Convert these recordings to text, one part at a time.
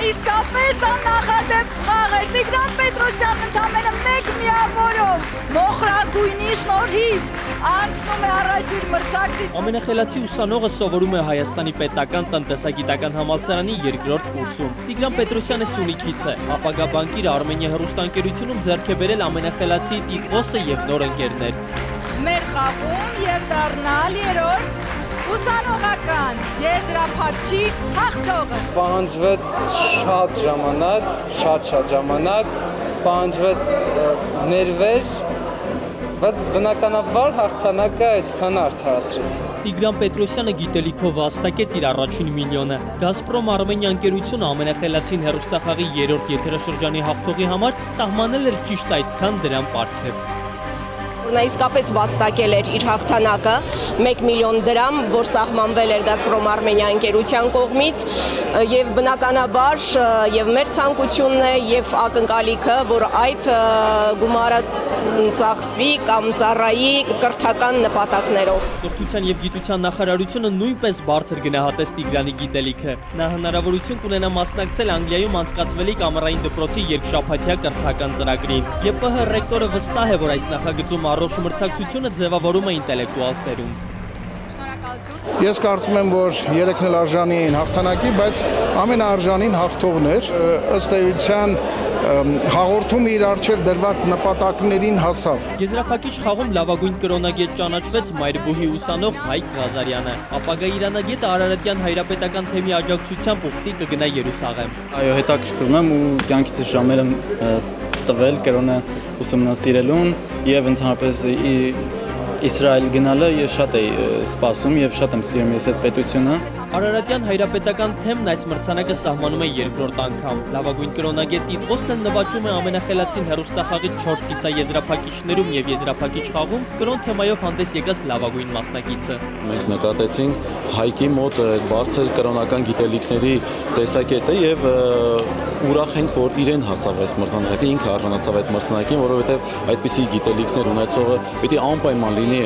Իսկապես աննախադեպ խաղ էր Տիգրան Պետրոսյանն ընդամենը մեկ միավորով մոխրագույնի շնորհիվ անցնում է առաջ իր մրցակցից։ Ամենախելացի ուսանողը սովորում է Հայաստանի պետական տնտեսագիտական համալսարանի երկրորդ կուրսում։ Տիգրան Պետրոսյանը Սյունիքից է, ապագա բանկիր Արմենիա հեռուստաընկերությունում ձեռք է բերել ամենախելացի տիտղոսը եւ նոր ընկերներ։ Մեր խաղում եւ դառնալ երրորդ ուսանողական եզրափակչի հաղթողը։ Պահանջվեց շատ ժամանակ, պահանջվեց ներվեր, բայց բնականաբար հաղթանակը այդքան արդարացրեց։ Տիգրան Պետրոսյանը գիտելիքով վաստակեց իր առաջին միլիոնը։ Գազպրոմ Արմենիա ընկերությունը ամենախելացին հեռուստախաղի երրորդ եթերաշրջանի հաղթողի համար սահմանել էր ճիշտ այդքան դրամ պարգև։ Նա իսկապես վաստակել էր իր հաղթանակը 1 միլիոն դրամ, որ սահմանվել էր Գազպրոմ Արմենիա ընկերության կողմից, եւ բնականաբար եւ մեր ցանկությունն է եւ ակնկալիքը, որ այդ գումարը ծախսվի կամ ծառայի կրթական նպատակներով։ Կրթության եւ գիտության նախարարությունը նույնպես բարձր գնահատեց Տիգրանի գիտելիքը։ Նա հնարավորություն կունենա մասնակցել Անգլիայում անցկացվելիք ամառային դպրոցի երկշաբաթյա կրթական ծրագրին։ ԵՊՀ ռեկտորը վստահ է, որ այս նախագծում առողջ մրցակցությունը ձևավորում է ինտելեկտուալ սերունդ։ Ես կարծում եմ, որ երեքն էլ արժանի էին հաղթանակի, բայց ամենաարժանին հաղթողն էր, ըստ էության հաղորդումը իր առջև դրված նպատակներին հասավ։ Եզրափակիչ խաղում լավագույն կրոնագետ ճանաչվեց Մայրբուհի ուսանող Հայկ Ղազարյանը։ Ապագա իրանագետը Արարատյան հայրապետական թեմի աջակցությամբ ուխտի կգնա Երուսաղեմ։ Այո, հետաքրքրում եմ ու կյանքից ժամեր եմ տվել կրոնը ուսումնասիրելուն եւ ընդհանրապես Իսրայել գնալը ես շատ էի սպասում եւ շատ եմ սիրում ես այդ պետությունը։ Արարատյան հայրապետական թեմն այս մրցանակը սահմանում է երկրորդ անգամ։ Լավագույն կրոնագետ տիտղոսն նվաճում է ամենախելացին հեռուստախաղի 4 կիսաեզրափակիչներում եւ եզրափակիչ խաղում կրոն թեմայով հանդես եկած լավագույն մասնակիցը։ Մենք նկատեցինք Հայկի մոտ բարձր կրոնական գիտելիքների տեսակետը եւ ուրախ ենք, որ իրեն հասավ այս մրցանակը, ինքը արժանացավ այդ մրցանակին, որովհետեւ այդպիսի գիտելիքներ ունեցողը պիտի անպայման լինի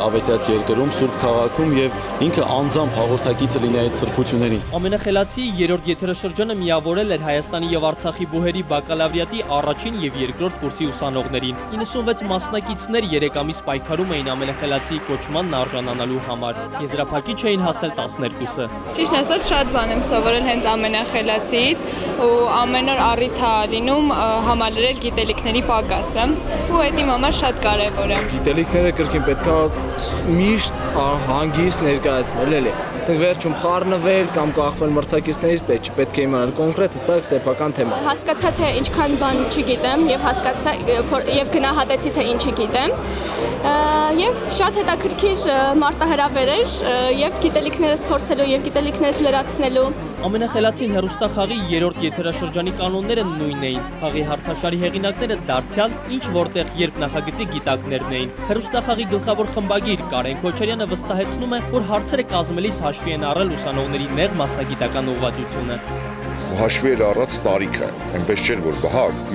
ավետաց երկրում, Սուրբ քաղաքում եւ ինքը անձամբ հաղորդակիցը լինի այդ սրբություններին։ Ամենախելացի երրորդ եթերաշրջանը միավորել էր Հայաստանի եւ Արցախի բուհերի բակալավրիատի առաջին եւ երկրորդ կուրսի ուսանողներին։ 96 մասնակիցներ 3 ամիս պայքարում էին ամենախելացի կոչմանն արժանանալու համար։ Եզրափակիչ էին հասել 12-ը։ Ճիշտ ասած, շատ բան եմ սովորել հենց ամենախելացից ու ամեն օր առիթ է լինում համալրել գիտելիքների պակասը ու այդ իմ համար շատ կարեւոր է։ Գիտելիքները կրկին պետքա միշտ հանգիստ ներկայացնել էլի։ Ասենք վերջում խառնվել կամ կախվել մրցակիցներից չպետք է իմանալ կոնկրետ հստակ սեփական թեմա։ Հասկացա, թե ինչքան բան չգիտեմ եւ հասկացա եւ գնահատեցի, թե ինչը գիտեմ։ Եվ շատ հետաքրքիր մարտահրավեր էր եւ գիտելիքներս փորձելու եւ գիտելիքներս լրացնելու։ Ամենախելացին հեռուստախաղի երրորդ եթերաշրջանի կանոնները նույնն էին։ Խաղի հարցաշարի հեղինակները դարձյալ ինչ որտեղ երբ նախագծի գիտակներն էին։ Հեռուստախաղի գլխավոր խմբագիր Կարեն Քոչարյանը վստահեցնում է, որ հարցերը կազմելիս հաշվի են առել ուսանողների նեղ մասնագիտական ուղղվածությունը։ Հաշվի էր առած տարիքը, այնպես չէր, որ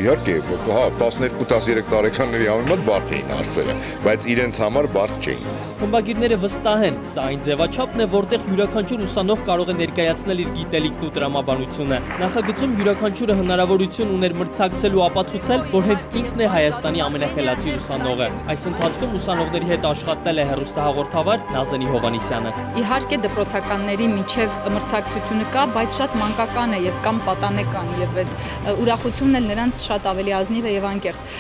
իհարկե, 12-13 տարեկանների համար բարդ էին հարցերը, բայց իրենց համար բարդ չէին։ Խմբագիրները վստահ են, սա այն ձևաչափն է, որտեղ յուրաքանչյուր ուսանող կարող է ներկայացնել իր գիտելիքն ու տրամաբանությունը։ Նախագծում յուրաքանչյուրը հնարավորություն ուներ մրցակցել ու ապացուցել, որ հենց ինքն է Հայաստանի ամենախելացի ուսանողը։ Այս ընթացքում ուսանողների հետ աշխատել է հեռուստահաղորդավար Նազենի Հովանիսյանը։ Իհարկե դպրոցականների միջև մրցակցությունը կա, բայց շատ մանկական է եւ կամ պատանեկան եւ այդ ուրախությունն էլ նրանց շատ ավելի ազնիվ է եւ անկեղծ։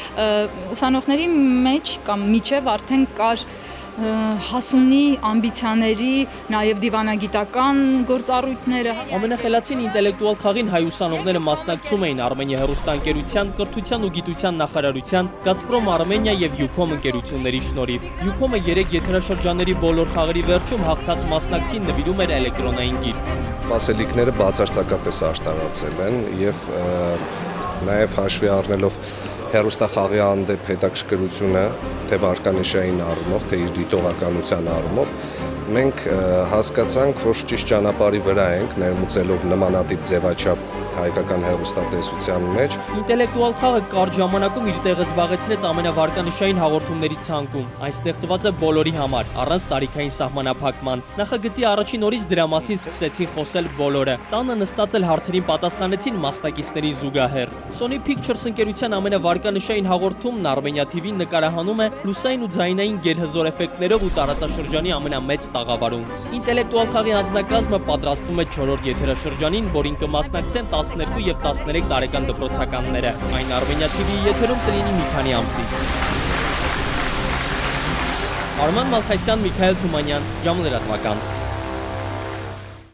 Ուսանողների մեջ կամ միջև արդեն կար հասունի ամբիցիաների, նաև դիվանագիտական գործառույթները։ Ամենախելացին ինտելեկտուալ խաղին հայ ուսանողները մասնակցում էին Արմենիա հեռուստաընկերության, կրթության ու գիտության նախարարության, Գազպրոմ Արմենիա եւ Յուքոմ ընկերությունների շնորհիվ։ Յուքոմը 3 եթերաշրջանների բոլոր խաղերի վերջում հաղթած մասնակցին նվիրում էր էլեկտրոնային գիրք։ Սպասելիքները բացարձակապես արտարացել են եւ նաև հաշվի առնելով հեռուստախաղի հանդեպ հետաքրքրությունը, թե վարկանիշային առումով, թե իր դիտողականության առումով, մենք հասկացանք, որ ճիշտ ճանապարհի վրա ենք, ներմուծելով նմանատիպ ձևաչափ հայկական հեռուստատեսության մեջ։ Ինտելեկտուալ խաղը կարճ ժամանակում իր տեղը զբաղեցրեց ամենավարկանիշային հաղորդումների ցանկում։ Այն ստեղծված է բոլորի համար, առանց տարիքային սահմանափակման։ Նախագծի առաջին օրից դրա մասին սկսեցին խոսել բոլորը։ Տանը նստած էլ հարցերին պատասխանեցին մասնակիցներին զուգահեռ։ Sony Pictures ընկերության ամենավարկանիշային հաղորդումն Armenia TV-ն նկարահանում է լուսային ու ձայնային գերհզոր էֆեկտներով ու տարածաշրջանի ամենամեծ տաղավարում։ Ինտելեկտուալ խաղի անձնակազմը պատրաստվում է 4-րդ եթերաշրջանին, որին կմասնակցեն 12 եւ 13 տարեկան դպրոցականները։ Այն Armenia TV-ի եթերում կլինի մի քանի ամսից։ Արման Մալխասյան, Միքայել Թումանյան, Ժամը լրատվական։